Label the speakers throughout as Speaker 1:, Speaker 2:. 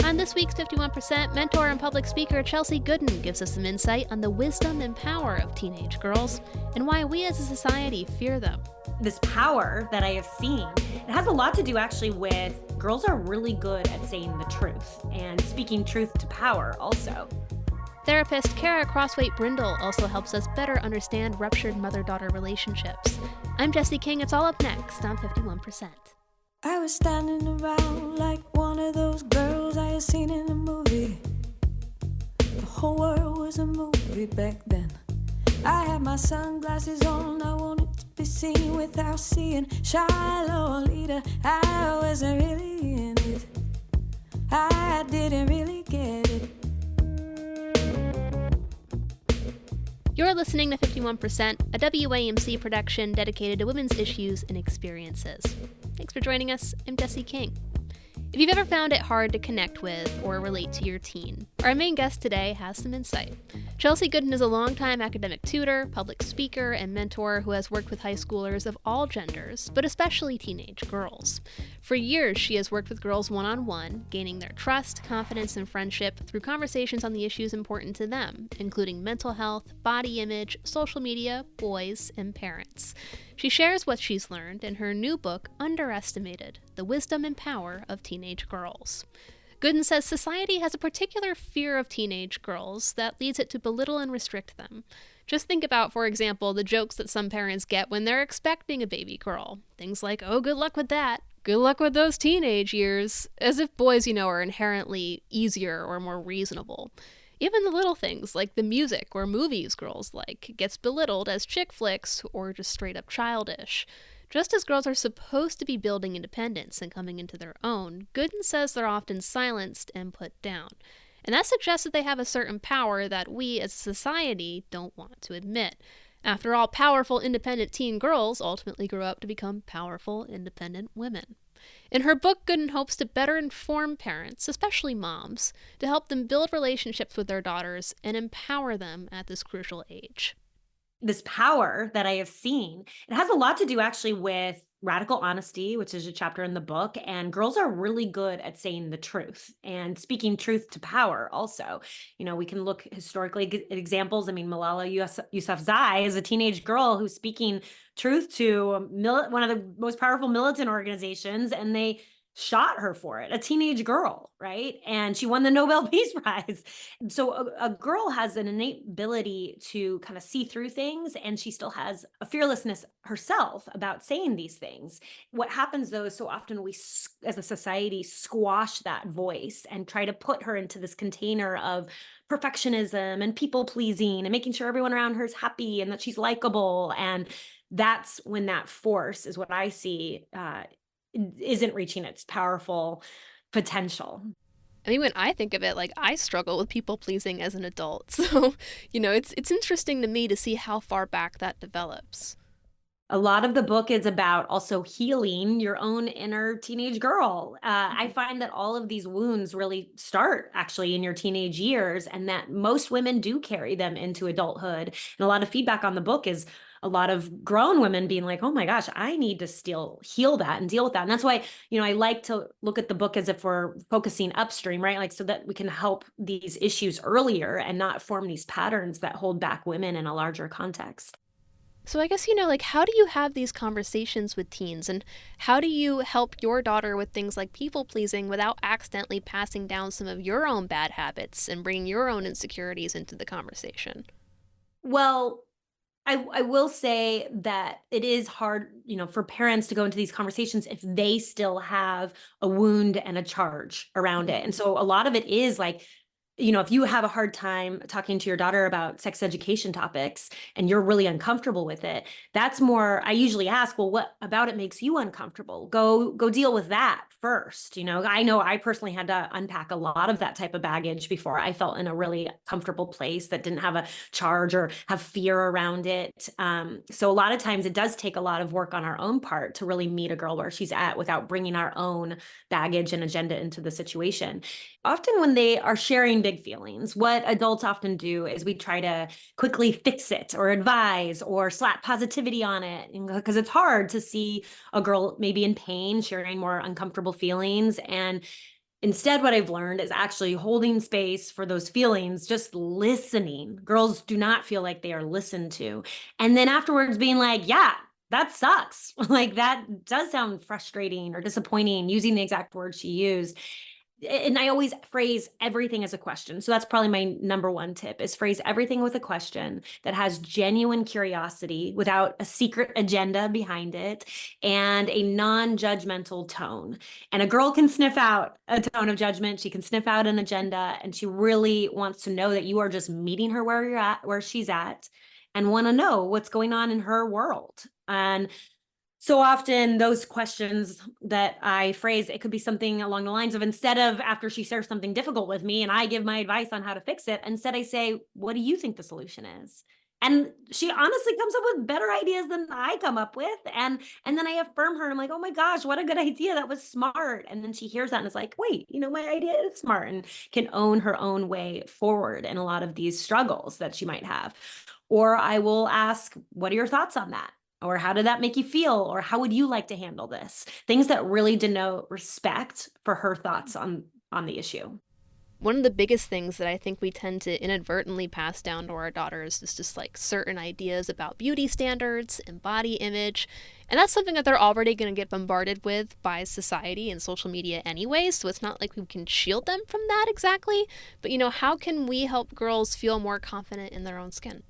Speaker 1: On this week's 51%, mentor and public speaker Chelsey Goodan gives us some insight on the wisdom and power of teenage girls and why we as a society fear them.
Speaker 2: This power that I have seen, it has a lot to do actually with girls are really good at saying the truth and speaking truth to power also.
Speaker 1: Therapist Kara Crossweight-Brindle also helps us better understand ruptured mother-daughter relationships. I'm Jesse King. It's all up next on 51%.
Speaker 3: I was standing around like one of those girls I had seen in a movie. The whole world was a movie back then. I had my sunglasses on, I wanted to be seen without seeing shy Lolita. I wasn't really in it, I didn't really get it.
Speaker 1: You're listening to 51%, a WAMC production dedicated to women's issues and experiences. Thanks for joining us. I'm Jesse King. If you've ever found it hard to connect with or relate to your teen, our main guest today has some insight. Chelsey Goodan is a longtime academic tutor, public speaker, and mentor who has worked with high schoolers of all genders, but especially teenage girls. For years, she has worked with girls one-on-one, gaining their trust, confidence, and friendship through conversations on the issues important to them, including mental health, body image, social media, boys, and parents. She shares what she's learned in her new book, Underestimated: The Wisdom and Power of Teenage Girls. Goodan says society has a particular fear of teenage girls that leads it to belittle and restrict them. Just think about, for example, the jokes that some parents get when they're expecting a baby girl. Things like, oh, good luck with that. Good luck with those teenage years. As if boys, are inherently easier or more reasonable. Even the little things like the music or movies girls like gets belittled as chick flicks or just straight up childish. Just as girls are supposed to be building independence and coming into their own, Goodan says they're often silenced and put down. And that suggests that they have a certain power that we as a society don't want to admit. After all, powerful, independent teen girls ultimately grow up to become powerful, independent women. In her book, Goodan hopes to better inform parents, especially moms, to help them build relationships with their daughters and empower them at this crucial age.
Speaker 2: This power that I have seen, it has a lot to do actually with radical honesty, which is a chapter in the book. And girls are really good at saying the truth and speaking truth to power also. We can look historically at examples. Malala Yousafzai is a teenage girl who's speaking truth to one of the most powerful militant organizations, and they shot her for it, a teenage girl, right? And she won the Nobel Peace Prize. So a girl has an innate ability to kind of see through things, and she still has a fearlessness herself about saying these things. What happens though is so often we, as a society, squash that voice and try to put her into this container of perfectionism and people pleasing and making sure everyone around her is happy and that she's likable. And that's when that force is what I see isn't reaching its powerful potential.
Speaker 1: When I think of it, I struggle with people pleasing as an adult. So, it's interesting to me to see how far back that develops.
Speaker 2: A lot of the book is about also healing your own inner teenage girl. I find that all of these wounds really start actually in your teenage years, and that most women do carry them into adulthood. And a lot of feedback on the book is a lot of grown women being like, oh my gosh, I need to still heal that and deal with that. And that's why, I like to look at the book as if we're focusing upstream, right? So that we can help these issues earlier and not form these patterns that hold back women in a larger context.
Speaker 1: So I guess, how do you have these conversations with teens, and how do you help your daughter with things like people pleasing without accidentally passing down some of your own bad habits and bringing your own insecurities into the conversation?
Speaker 2: Well, I will say that it is hard, for parents to go into these conversations if they still have a wound and a charge around it. And so a lot of it is like, if you have a hard time talking to your daughter about sex education topics and you're really uncomfortable with it, that's more, I usually ask, well, what about it makes you uncomfortable? Go deal with that first. I know I personally had to unpack a lot of that type of baggage before I felt in a really comfortable place that didn't have a charge or have fear around it. So a lot of times it does take a lot of work on our own part to really meet a girl where she's at without bringing our own baggage and agenda into the situation. Often when they are sharing big big feelings, what adults often do is we try to quickly fix it or advise or slap positivity on it, because it's hard to see a girl maybe in pain, sharing more uncomfortable feelings. And instead, what I've learned is actually holding space for those feelings, just listening. Girls do not feel like they are listened to. And then afterwards being like, yeah, that sucks. Like, that does sound frustrating or disappointing, using the exact words she used. And I always phrase everything as a question. So that's probably my number one tip, is phrase everything with a question that has genuine curiosity without a secret agenda behind it, and a non-judgmental tone. And a girl can sniff out a tone of judgment. She can sniff out an agenda, and she really wants to know that you are just meeting her where you're at, where she's at, and want to know what's going on in her world. And so often those questions that I phrase, it could be something along the lines of, instead of after she shares something difficult with me and I give my advice on how to fix it, instead I say, what do you think the solution is? And she honestly comes up with better ideas than I come up with. And then I affirm her and I'm like, oh my gosh, what a good idea. That was smart. And then she hears that and is like, wait, my idea is smart, and can own her own way forward in a lot of these struggles that she might have. Or I will ask, what are your thoughts on that? Or how did that make you feel? Or how would you like to handle this? Things that really denote respect for her thoughts on the issue.
Speaker 1: One of the biggest things that I think we tend to inadvertently pass down to our daughters is just like certain ideas about beauty standards and body image. And that's something that they're already going to get bombarded with by society and social media anyway. So it's not like we can shield them from that exactly. But, how can we help girls feel more confident in their own skin?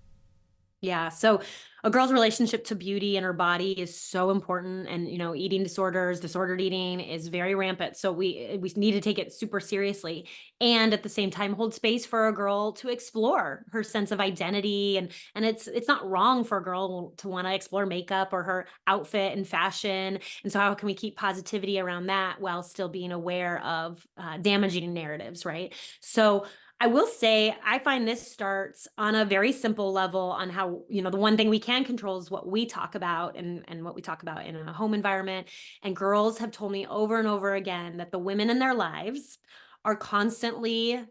Speaker 2: Yeah. So a girl's relationship to beauty and her body is so important. And, eating disorders, disordered eating is very rampant. So we need to take it super seriously. And at the same time, hold space for a girl to explore her sense of identity. And it's not wrong for a girl to want to explore makeup or her outfit and fashion. And so how can we keep positivity around that while still being aware of damaging narratives, right? So I will say, I find this starts on a very simple level on how, the one thing we can control is what we talk about and what we talk about in a home environment. And girls have told me over and over again that the women in their lives are constantly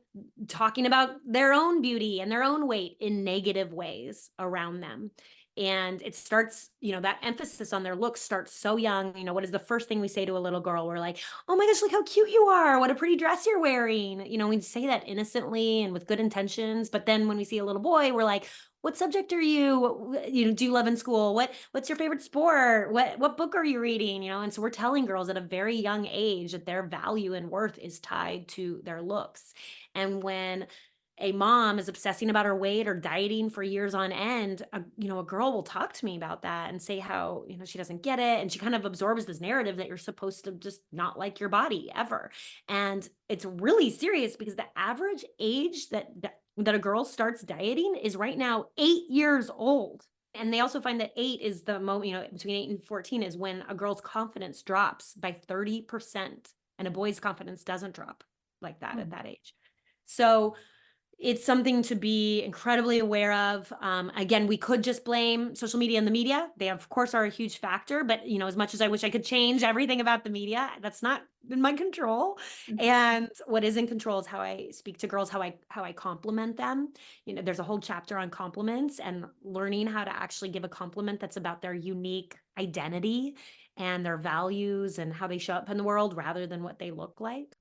Speaker 2: talking about their own beauty and their own weight in negative ways around them. And it starts, that emphasis on their looks starts so young. What is the first thing we say to a little girl? We're like, oh my gosh, look how cute you are. What a pretty dress you're wearing. We say that innocently and with good intentions. But then when we see a little boy, we're like, what subject are you? Do you love in school? What's your favorite sport? What book are you reading? And so we're telling girls at a very young age that their value and worth is tied to their looks. And when a mom is obsessing about her weight or dieting for years on end, a girl will talk to me about that and say how, she doesn't get it. And she kind of absorbs this narrative that you're supposed to just not like your body ever. And it's really serious, because the average age that a girl starts dieting is right now 8 years old. And they also find that 8 is the moment, between 8 and 14 is when a girl's confidence drops by 30%, and a boy's confidence doesn't drop like that at that age. So it's something to be incredibly aware of. Again, we could just blame social media and the media. They, of course, are a huge factor. But, as much as I wish I could change everything about the media, that's not in my control. Mm-hmm. And what is in control is how I speak to girls, how I compliment them. There's a whole chapter on compliments and learning how to actually give a compliment that's about their unique identity and their values and how they show up in the world rather than what they look like.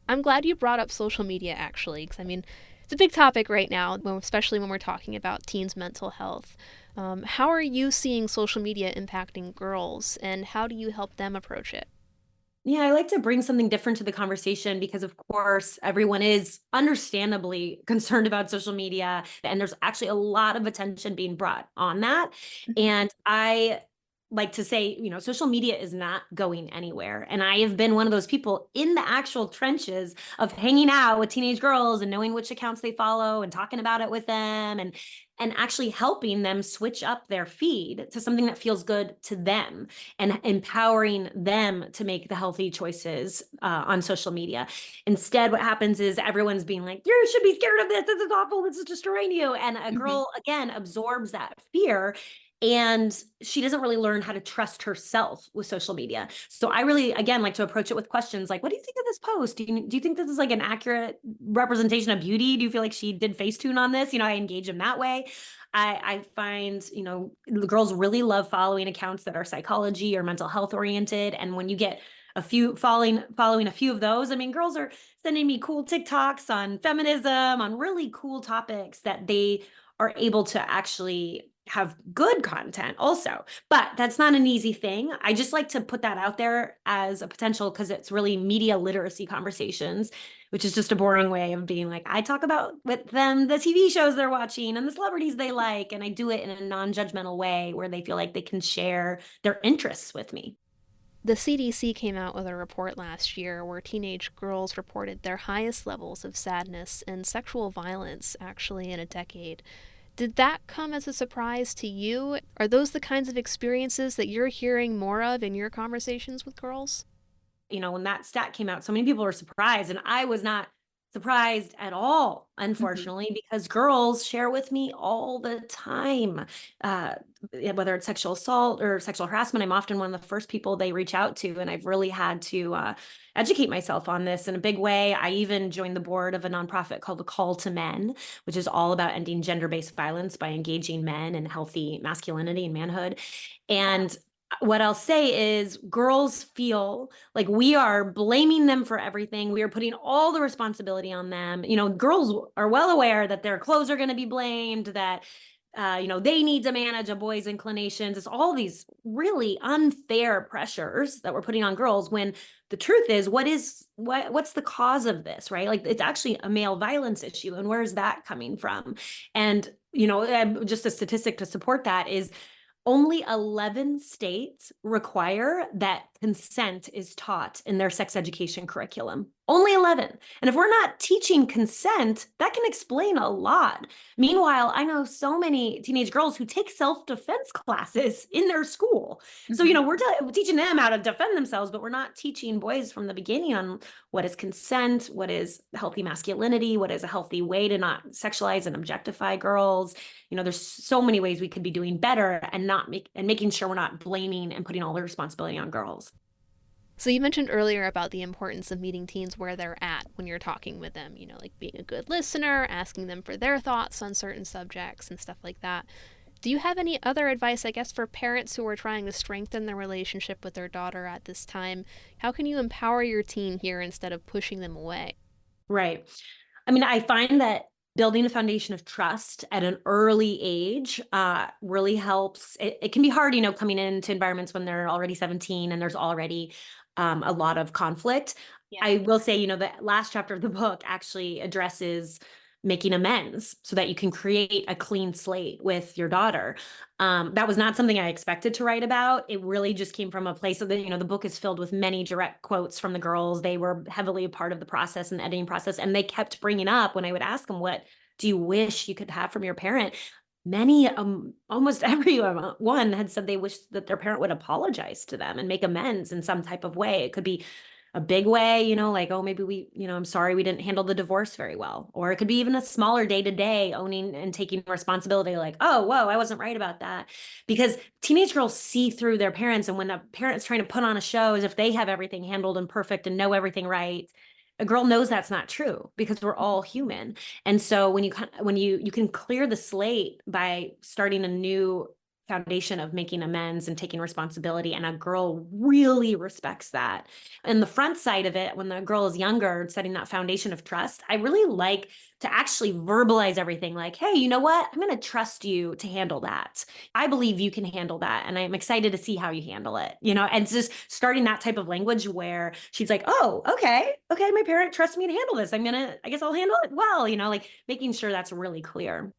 Speaker 1: I'm glad you brought up social media, actually, because it's a big topic right now, especially when we're talking about teens' mental health. How are you seeing social media impacting girls, and how do you help them approach it?
Speaker 2: Yeah, I like to bring something different to the conversation because, of course, everyone is understandably concerned about social media, and there's actually a lot of attention being brought on that. And I like to say, social media is not going anywhere. And I have been one of those people in the actual trenches of hanging out with teenage girls and knowing which accounts they follow and talking about it with them and actually helping them switch up their feed to something that feels good to them and empowering them to make the healthy choices on social media. Instead, what happens is everyone's being like, you should be scared of this. This is awful. This is destroying you. And a girl, again, absorbs that fear. And she doesn't really learn how to trust herself with social media. So I really, again, like to approach it with questions like, what do you think of this post? Do you think this is like an accurate representation of beauty? Do you feel like she did Facetune on this? I engage them that way. I find, the girls really love following accounts that are psychology or mental health oriented. And when you get a few following a few of those, girls are sending me cool TikToks on feminism, on really cool topics that they are able to actually have good content also. But that's not an easy thing. I just like to put that out there as a potential because it's really media literacy conversations, which is just a boring way of being like, I talk about with them the TV shows they're watching and the celebrities they like, and I do it in a non-judgmental way where they feel like they can share their interests with me.
Speaker 1: The CDC came out with a report last year where teenage girls reported their highest levels of sadness and sexual violence actually in a decade. Did that come as a surprise to you? Are those the kinds of experiences that you're hearing more of in your conversations with girls?
Speaker 2: When that stat came out, so many people were surprised, and I was not surprised at all, unfortunately, because girls share with me all the time, whether it's sexual assault or sexual harassment. I'm often one of the first people they reach out to, and I've really had to educate myself on this in a big way. I even joined the board of a nonprofit called The Call to Men, which is all about ending gender-based violence by engaging men in healthy masculinity and manhood. And what I'll say is girls feel like we are blaming them for everything. We are putting all the responsibility on them. Girls are well aware that their clothes are going to be blamed, that they need to manage a boy's inclinations. It's all these really unfair pressures that we're putting on girls when the truth is, what's the cause of this, right? Like, it's actually a male violence issue. And where is that coming from? And, just a statistic to support that is only 11 states require that consent is taught in their sex education curriculum. Only 11. And if we're not teaching consent, that can explain a lot. Meanwhile, I know so many teenage girls who take self-defense classes in their school. So, we're teaching them how to defend themselves, but we're not teaching boys from the beginning on what is consent, what is healthy masculinity, what is a healthy way to not sexualize and objectify girls. There's so many ways we could be doing better and making sure we're not blaming and putting all the responsibility on girls.
Speaker 1: So you mentioned earlier about the importance of meeting teens where they're at when you're talking with them, like being a good listener, asking them for their thoughts on certain subjects and stuff like that. Do you have any other advice, I guess, for parents who are trying to strengthen their relationship with their daughter at this time? How can you empower your teen here instead of pushing them away?
Speaker 2: Right. I find that building a foundation of trust at an early age really helps. It can be hard, coming into environments when they're already 17 and there's already a lot of conflict. Yeah. I will say, the last chapter of the book actually addresses making amends so that you can create a clean slate with your daughter. That was not something I expected to write about. It really just came from a place of the book is filled with many direct quotes from the girls. They were heavily a part of the process and the editing process. And they kept bringing up when I would ask them, what do you wish you could have from your parent? Many, almost everyone had said they wish that their parent would apologize to them and make amends in some type of way. It could be a big way, like, oh, maybe I'm sorry we didn't handle the divorce very well. Or it could be even a smaller day-to-day owning and taking responsibility, like, oh, whoa, I wasn't right about that. Because teenage girls see through their parents. And when a parent's trying to put on a show as if they have everything handled and perfect and know everything right, a girl knows that's not true because we're all human. And so when you can clear the slate by starting a new foundation of making amends and taking responsibility, and a girl really respects that. And the front side of it, when the girl is younger, setting that foundation of trust, I really like to actually verbalize everything like, hey, you know what? I'm going to trust you to handle that. I believe you can handle that. And I'm excited to see how you handle it, and just starting that type of language where she's like, oh, okay, my parent trusts me to handle this. I guess I'll handle it well, like making sure that's really clear.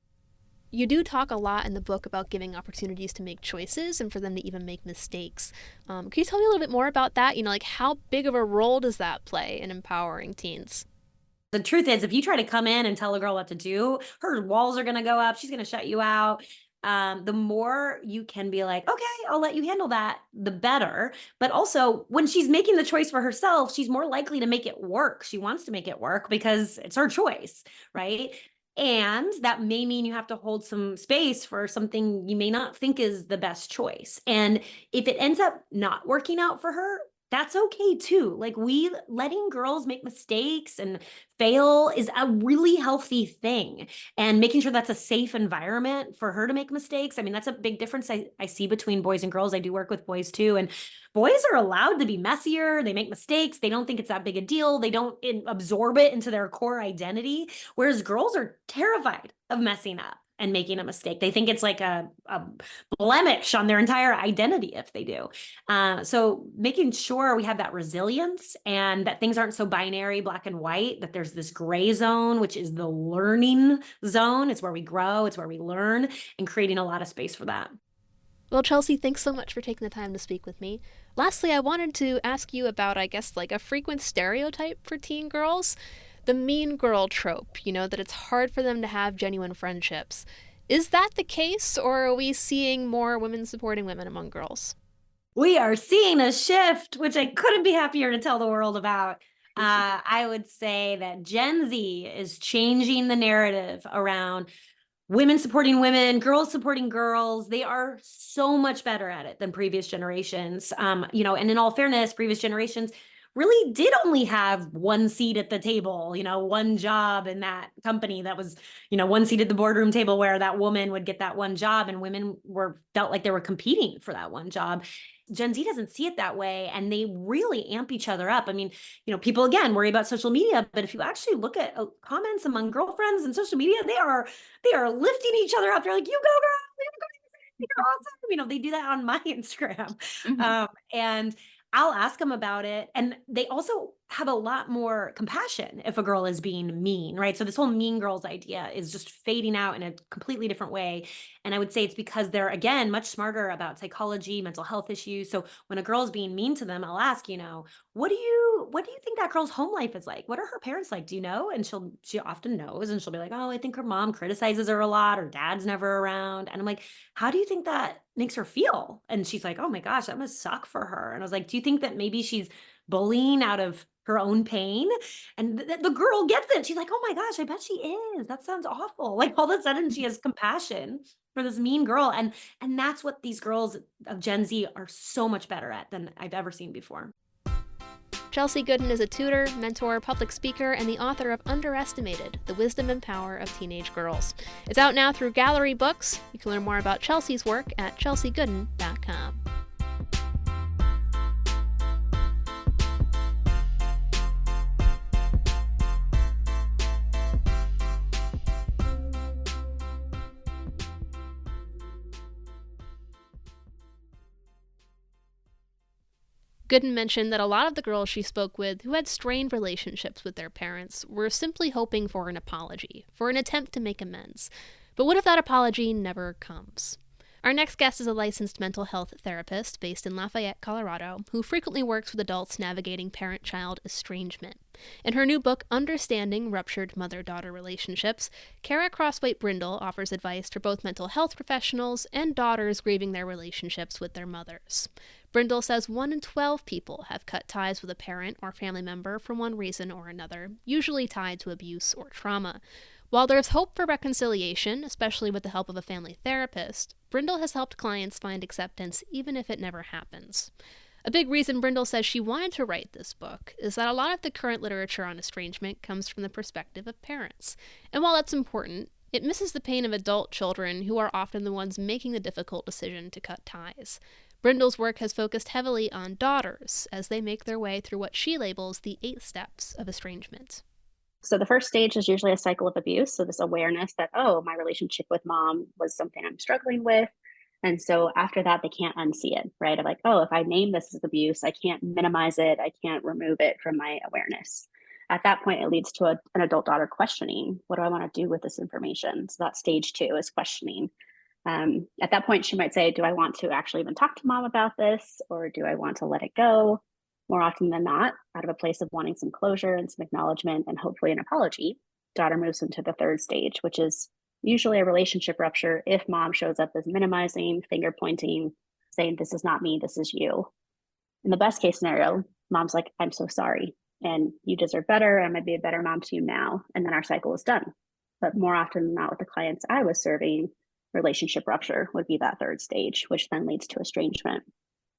Speaker 1: You do talk a lot in the book about giving opportunities to make choices and for them to even make mistakes. Can you tell me a little bit more about that? Like, how big of a role does that play in empowering teens?
Speaker 2: The truth is, if you try to come in and tell a girl what to do, her walls are going to go up. She's going to shut you out. The more you can be like, okay, I'll let you handle that, the better. But also, when she's making the choice for herself, she's more likely to make it work. She wants to make it work because it's her choice, right? And that may mean you have to hold some space for something you may not think is the best choice. And if it ends up not working out for her, that's okay too. Like letting girls make mistakes and fail is a really healthy thing. And making sure that's a safe environment for her to make mistakes. I mean, that's a big difference I see between boys and girls. I do work with boys too. And boys are allowed to be messier. They make mistakes. They don't think it's that big a deal. They don't absorb it into their core identity. Whereas girls are terrified of messing up and making a mistake. They think it's like a blemish on their entire identity if they do. So making sure we have that resilience and that things aren't so binary, black and white, that there's this gray zone, which is the learning zone. It's where we grow, it's where we learn, and creating a lot of space for that.
Speaker 1: Well, Chelsey, thanks so much for taking the time to speak with me. Lastly, I wanted to ask you about, I guess, like a frequent stereotype for teen girls. The mean girl trope, that it's hard for them to have genuine friendships. Is that the case, or are we seeing more women supporting women among girls?
Speaker 2: We are seeing a shift, which I couldn't be happier to tell the world about. I would say that Gen Z is changing the narrative around women supporting women, girls supporting girls. They are so much better at it than previous generations. And in all fairness, previous generations really did only have one seat at the table, one job in that company that was, one seat at the boardroom table where that woman would get that one job, and women felt like they were competing for that one job. Gen Z doesn't see it that way, and they really amp each other up. I mean, people again worry about social media, but if you actually look at comments among girlfriends and social media, they are lifting each other up. They're like, "You go, girl! You're awesome!" They do that on my Instagram, and I'll ask them about it. And they also have a lot more compassion if a girl is being mean, right? So this whole mean girls idea is just fading out in a completely different way. And I would say it's because they're, again, much smarter about psychology, mental health issues. So when a girl is being mean to them, I'll ask, what do you think that girl's home life is like? What are her parents like? Do you know? And she often knows, and she'll be like, "Oh, I think her mom criticizes her a lot, or dad's never around." And I'm like, "How do you think that makes her feel?" And she's like, "Oh my gosh, that must suck for her." And I was like, "Do you think that maybe she's bullying out of her own pain?" And the girl gets it. She's like, "Oh my gosh, I bet she is. That sounds awful." Like all of a sudden she has compassion for this mean girl. And that's what these girls of Gen Z are so much better at than I've ever seen before.
Speaker 1: Chelsey Goodan is a tutor, mentor, public speaker, and the author of Underestimated: The Wisdom and Power of Teenage Girls. It's out now through Gallery Books. You can learn more about Chelsey's work at chelseygoodan.com. Goodan mentioned that a lot of the girls she spoke with who had strained relationships with their parents were simply hoping for an apology, for an attempt to make amends. But what if that apology never comes? Our next guest is a licensed mental health therapist based in Lafayette, Colorado, who frequently works with adults navigating parent-child estrangement. In her new book, Understanding Ruptured Mother-Daughter Relationships, Kara Crosswhite-Brindle offers advice for both mental health professionals and daughters grieving their relationships with their mothers. Brindle says 1 in 12 people have cut ties with a parent or family member for one reason or another, usually tied to abuse or trauma. While there's hope for reconciliation, especially with the help of a family therapist, Brindle has helped clients find acceptance even if it never happens. A big reason Brindle says she wanted to write this book is that a lot of the current literature on estrangement comes from the perspective of parents. And while that's important, it misses the pain of adult children who are often the ones making the difficult decision to cut ties. Brindle's work has focused heavily on daughters as they make their way through what she labels the 8 steps of estrangement.
Speaker 4: So the first stage is usually a cycle of abuse. So this awareness that, oh, my relationship with mom was something I'm struggling with. And so after that, they can't unsee it, right? Of like, oh, if I name this as abuse, I can't minimize it. I can't remove it from my awareness. At that point, it leads to an adult daughter questioning, what do I want to do with this information? So that's stage 2 is questioning. At that point, she might say, do I want to actually even talk to mom about this? Or do I want to let it go? More often than not, out of a place of wanting some closure and some acknowledgement and hopefully an apology, daughter moves into the 3rd stage, which is usually a relationship rupture if mom shows up as minimizing, finger pointing, saying, this is not me, this is you. In the best case scenario, mom's like, I'm so sorry, and you deserve better, I'm gonna be a better mom to you now. And then our cycle is done. But more often than not, with the clients I was serving, relationship rupture would be that third stage, which then leads to estrangement.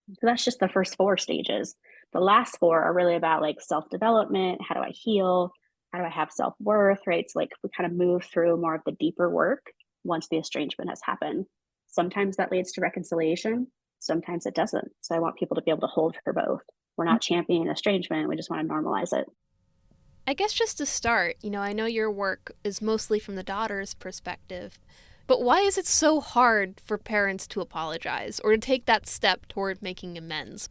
Speaker 4: So that's just the first 4 stages. The last 4 are really about like self-development. How do I heal? How do I have self-worth, right? So like we kind of move through more of the deeper work once the estrangement has happened. Sometimes that leads to reconciliation. Sometimes it doesn't. So I want people to be able to hold for both. We're not championing estrangement. We just want to normalize it.
Speaker 1: I guess just to start, I know your work is mostly from the daughter's perspective, but why is it so hard for parents to apologize or to take that step toward making amends?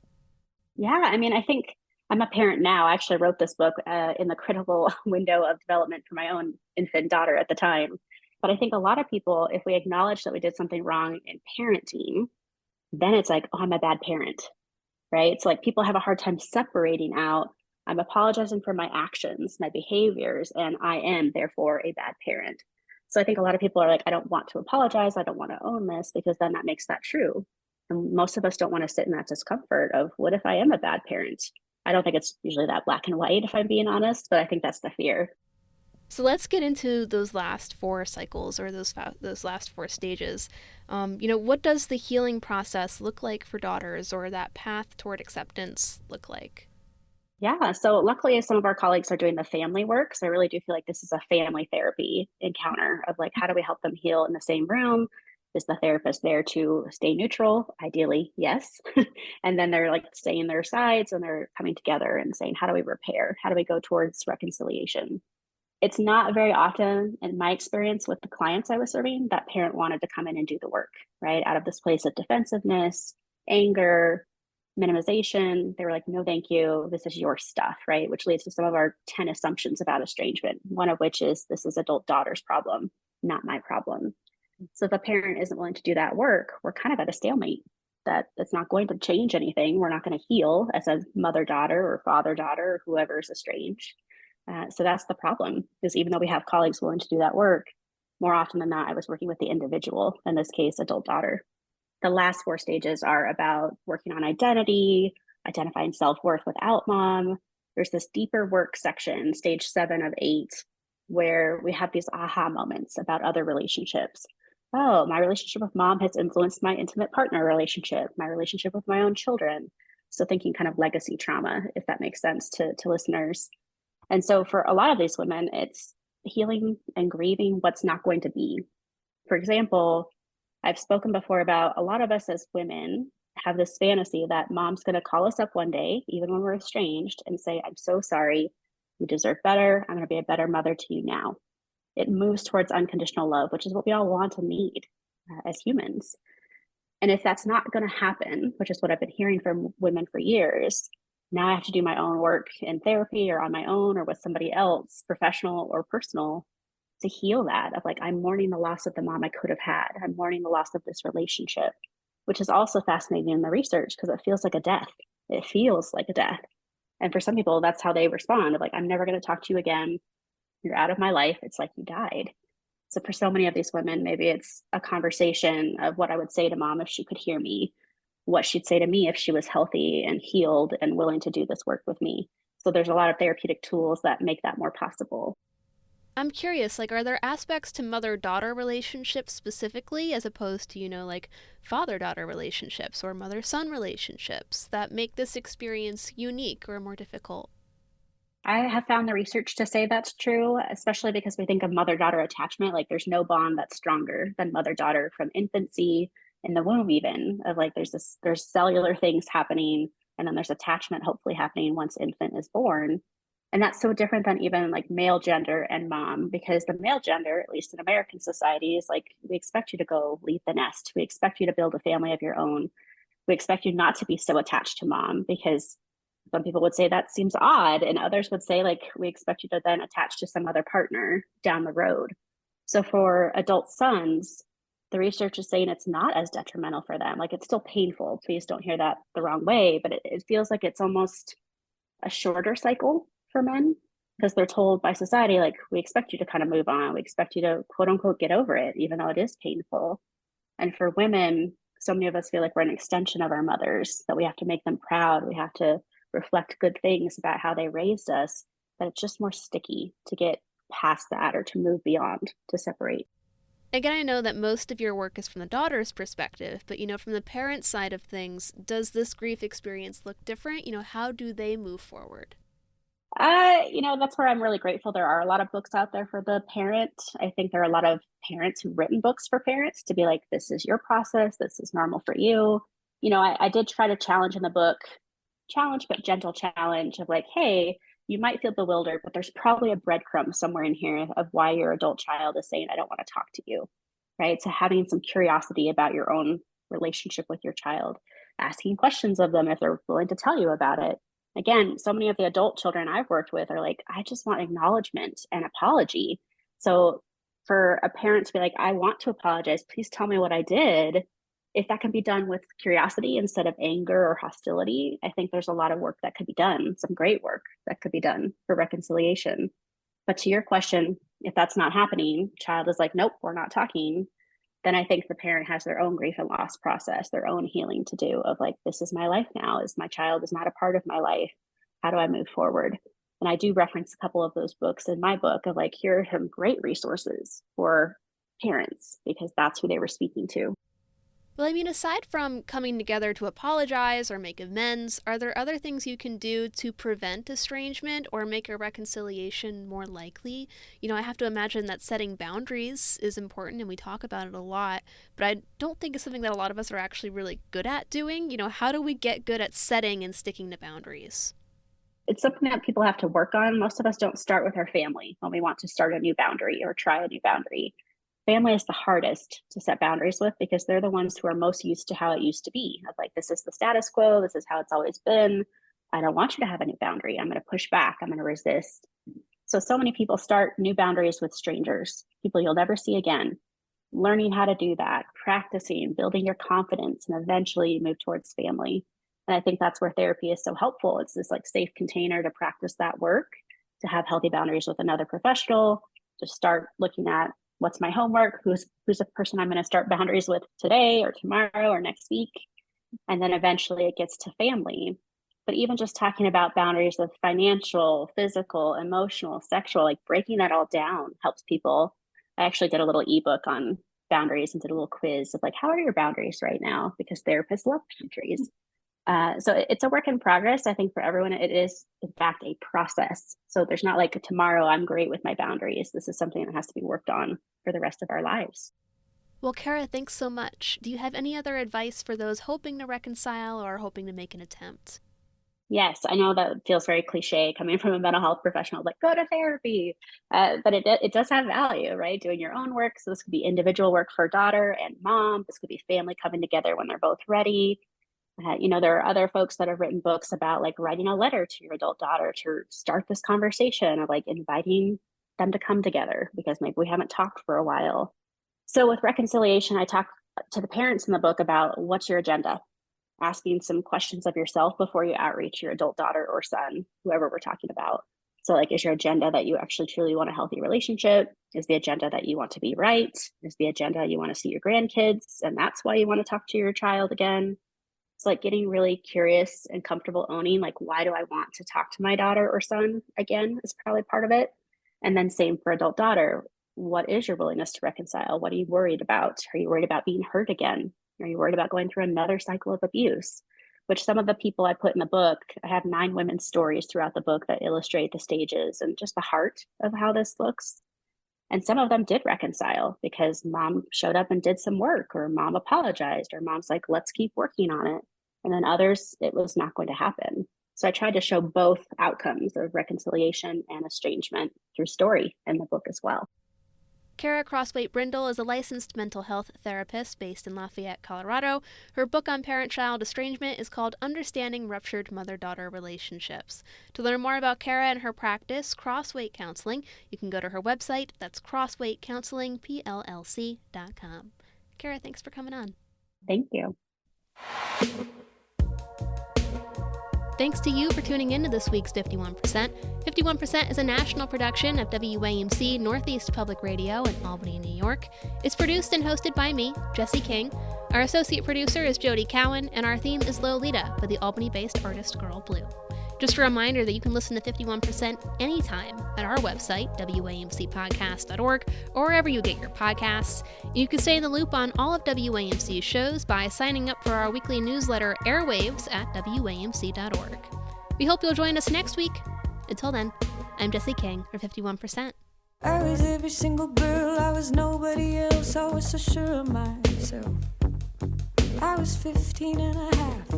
Speaker 4: Yeah, I mean, I think I'm a parent now. I actually wrote this book in the critical window of development for my own infant daughter at the time. But I think a lot of people, if we acknowledge that we did something wrong in parenting, then it's like, oh, I'm a bad parent, right? It's like people have a hard time separating out, I'm apologizing for my actions, my behaviors, and I am therefore a bad parent. So I think a lot of people are like, I don't want to apologize. I don't want to own this, because then that makes that true. And most of us don't want to sit in that discomfort of, what if I am a bad parent? I don't think it's usually that black and white, if I'm being honest, but I think that's the fear.
Speaker 1: So let's get into those last 4 cycles, or those last 4 stages. What does the healing process look like for daughters, or that path toward acceptance look like?
Speaker 4: Yeah, so luckily some of our colleagues are doing the family work. So I really do feel like this is a family therapy encounter of like, how do we help them heal in the same room? Is the therapist there to stay neutral? Ideally, yes. And then they're like staying their sides, and they're coming together and saying, how do we repair? How do we go towards reconciliation? It's not very often, in my experience with the clients I was serving, that parent wanted to come in and do the work, right? Out of this place of defensiveness, anger, minimization. They were like, no, thank you. This is your stuff, right? Which leads to some of our 10 assumptions about estrangement, one of which is this is adult daughter's problem, not my problem. So if a parent isn't willing to do that work, we're kind of at a stalemate. That it's not going to change anything. We're not going to heal as a mother-daughter or father-daughter or whoever is estranged. So that's the problem, is even though we have colleagues willing to do that work, more often than not, I was working with the individual, in this case, adult daughter. The last 4 stages are about working on identity, identifying self-worth without mom. There's this deeper work section, stage 7 of 8, where we have these aha moments about other relationships. Oh, my relationship with mom has influenced my intimate partner relationship, my relationship with my own children. So thinking kind of legacy trauma, if that makes sense to listeners. And so for a lot of these women, it's healing and grieving what's not going to be. For example, I've spoken before about a lot of us as women have this fantasy that mom's going to call us up one day, even when we're estranged, and say, I'm so sorry, you deserve better. I'm going to be a better mother to you now. It moves towards unconditional love, which is what we all want and need as humans. And if that's not going to happen, which is what I've been hearing from women for years, now I have to do my own work in therapy or on my own or with somebody else, professional or personal, to heal that of like, I'm mourning the loss of the mom I could have had. I'm mourning the loss of this relationship, which is also fascinating in the research because it feels like a death. It feels like a death. And for some people, that's how they respond of like, I'm never going to talk to you again. You're out of my life. It's like you died. So for so many of these women, maybe it's a conversation of what I would say to mom if she could hear me, what she'd say to me if she was healthy and healed and willing to do this work with me. So there's a lot of therapeutic tools that make that more possible.
Speaker 1: I'm curious, are there aspects to mother-daughter relationships specifically, as opposed to, father-daughter relationships or mother-son relationships that make this experience unique or more difficult?
Speaker 4: I have found the research to say that's true, especially because we think of mother-daughter attachment, like there's no bond that's stronger than mother-daughter from infancy, in the womb even, of like there's cellular things happening, and then there's attachment hopefully happening once infant is born. And that's so different than even like male gender and mom, because the male gender, at least in American society, is like, we expect you to go leave the nest. We expect you to build a family of your own. We expect you not to be so attached to mom, because some people would say that seems odd, and others would say like, we expect you to then attach to some other partner down the road. So for adult sons, the research is saying it's not as detrimental for them. Like, it's still painful. Please don't hear that the wrong way, but it feels like it's almost a shorter cycle for men, because they're told by society, like, we expect you to kind of move on. We expect you to quote unquote get over it, even though it is painful. And for women, so many of us feel like we're an extension of our mothers, that we have to make them proud. We have to reflect good things about how they raised us, that it's just more sticky to get past that or to move beyond, to separate.
Speaker 1: Again, I know that most of your work is from the daughter's perspective, but, from the parent side of things, does this grief experience look different? How do they move forward?
Speaker 4: That's where I'm really grateful. There are a lot of books out there for the parent. I think there are a lot of parents who've written books for parents to be like, this is your process. This is normal for you. I did try to challenge in the book, but gentle challenge of like, hey, you might feel bewildered, but there's probably a breadcrumb somewhere in here of why your adult child is saying, I don't want to talk to you, right? So having some curiosity about your own relationship with your child, asking questions of them if they're willing to tell you about it. Again, so many of the adult children I've worked with are like, I just want acknowledgement and apology. So for a parent to be like, I want to apologize, please tell me what I did. If that can be done with curiosity instead of anger or hostility, I think there's a lot of work that could be done, some great work that could be done for reconciliation. But to your question, if that's not happening, child is like, nope, we're not talking, then I think the parent has their own grief and loss process, their own healing to do of like, this is my life now, is my child is not a part of my life. How do I move forward? And I do reference a couple of those books in my book of like, here are some great resources for parents because that's who they were speaking to.
Speaker 1: Well, aside from coming together to apologize or make amends, are there other things you can do to prevent estrangement or make a reconciliation more likely? I have to imagine that setting boundaries is important, and we talk about it a lot, but I don't think it's something that a lot of us are actually really good at doing. How do we get good at setting and sticking to boundaries?
Speaker 4: It's something that people have to work on. Most of us don't start with our family when we want to start a new boundary or try a new boundary. Family is the hardest to set boundaries with because they're the ones who are most used to how it used to be. Of like, this is the status quo. This is how it's always been. I don't want you to have a new boundary. I'm going to push back. I'm going to resist. So many people start new boundaries with strangers, people you'll never see again. Learning how to do that, practicing, building your confidence, and eventually you move towards family. And I think that's where therapy is so helpful. It's this like safe container to practice that work, to have healthy boundaries with another professional, to start looking at what's my homework, who's the person I'm going to start boundaries with today or tomorrow or next week. And then eventually it gets to family. But even just talking about boundaries of financial, physical, emotional, sexual, like breaking that all down helps people. I actually did a little ebook on boundaries and did a little quiz of like, how are your boundaries right now? Because therapists love boundaries. So it's a work in progress. I think for everyone, it is in fact a process. So there's not like tomorrow I'm great with my boundaries. This is something that has to be worked on for the rest of our lives.
Speaker 1: Well, Kara, thanks so much. Do you have any other advice for those hoping to reconcile or hoping to make an attempt?
Speaker 4: Yes, I know that feels very cliche coming from a mental health professional, like go to therapy, but it does have value, right? Doing your own work. So this could be individual work for daughter and mom. This could be family coming together when they're both ready. There are other folks that have written books about like writing a letter to your adult daughter to start this conversation of like inviting them to come together because maybe we haven't talked for a while. So with reconciliation, I talk to the parents in the book about what's your agenda, asking some questions of yourself before you outreach your adult daughter or son, whoever we're talking about. So like, is your agenda that you actually truly want a healthy relationship? Is the agenda that you want to be right? Is the agenda you want to see your grandkids? And that's why you want to talk to your child again? It's like getting really curious and comfortable owning, like, why do I want to talk to my daughter or son again is probably part of it. And then same for adult daughter. What is your willingness to reconcile? What are you worried about? Are you worried about being hurt again? Are you worried about going through another cycle of abuse? Which some of the people I put in the book, I have 9 women's stories throughout the book that illustrate the stages and just the heart of how this looks. And some of them did reconcile because mom showed up and did some work, or mom apologized, or mom's like, let's keep working on it. And then others, it was not going to happen. So I tried to show both outcomes of reconciliation and estrangement through story in the book as well.
Speaker 1: Kara Crossway-Brindle is a licensed mental health therapist based in Lafayette, Colorado. Her book on parent-child estrangement is called Understanding Ruptured Mother-Daughter Relationships. To learn more about Kara and her practice, Crossway Counseling, you can go to her website. That's crosswaycounselingpllc.com. Kara, thanks for coming on.
Speaker 4: Thank you.
Speaker 1: Thanks to you for tuning in to this week's 51%. 51% is a national production of WAMC Northeast Public Radio in Albany, New York. It's produced and hosted by me, Jody Cowan. Our associate producer is Jody Cowan, and our theme is Lolita by the Albany-based artist Girl Blue. Just a reminder that you can listen to 51% anytime at our website, wamcpodcast.org, or wherever you get your podcasts. You can stay in the loop on all of WAMC's shows by signing up for our weekly newsletter, Airwaves, at wamc.org. We hope you'll join us next week. Until then, I'm Chelsey King for 51%.
Speaker 3: I was every single girl, I was nobody else, I was so sure of myself. I was 15 and a half,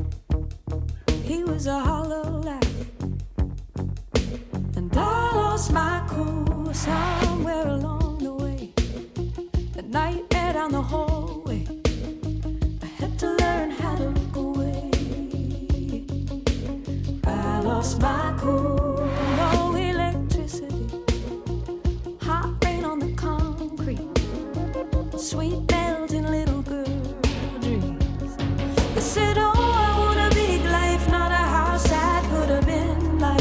Speaker 3: he was a hollow laugh. And I lost my cool somewhere along the way. The nightmare down the hallway, I had to learn how to look away. I lost my cool, no electricity, hot rain on the concrete, sweet melting little girl dreams. They said, oh, I want a big life, not a house I could have been like.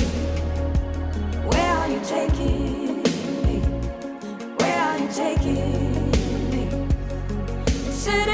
Speaker 3: Where are you taking me? Where are you taking me? Said